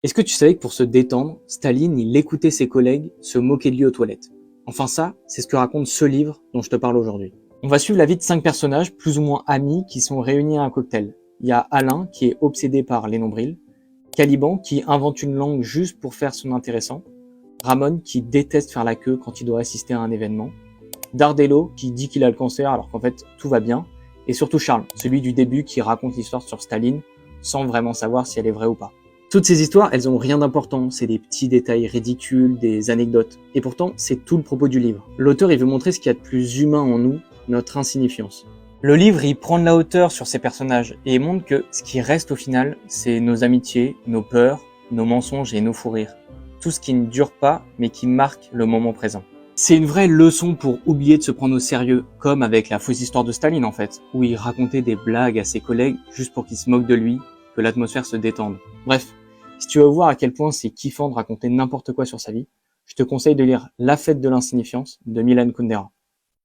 Est-ce que tu savais que pour se détendre, Staline, il écoutait ses collègues se moquer de lui aux toilettes? Enfin ça, c'est ce que raconte ce livre dont je te parle aujourd'hui. On va suivre la vie de 5 personnages plus ou moins amis qui sont réunis à un cocktail. Il y a Alain qui est obsédé par les nombrils, Caliban qui invente une langue juste pour faire son intéressant, Ramon qui déteste faire la queue quand il doit assister à un événement, Dardello qui dit qu'il a le cancer alors qu'en fait tout va bien, et surtout Charles, celui du début qui raconte l'histoire sur Staline sans vraiment savoir si elle est vraie ou pas. Toutes ces histoires, elles ont rien d'important, c'est des petits détails ridicules, des anecdotes. Et pourtant, c'est tout le propos du livre. L'auteur, il veut montrer ce qu'il y a de plus humain en nous, notre insignifiance. Le livre, il prend de la hauteur sur ces personnages et il montre que ce qui reste au final, c'est nos amitiés, nos peurs, nos mensonges et nos fous rires. Tout ce qui ne dure pas, mais qui marque le moment présent. C'est une vraie leçon pour oublier de se prendre au sérieux, comme avec la fausse histoire de Staline en fait, où il racontait des blagues à ses collègues juste pour qu'ils se moquent de lui, que l'atmosphère se détende. Bref, si tu veux voir à quel point c'est kiffant de raconter n'importe quoi sur sa vie, je te conseille de lire La fête de l'insignifiance de Milan Kundera.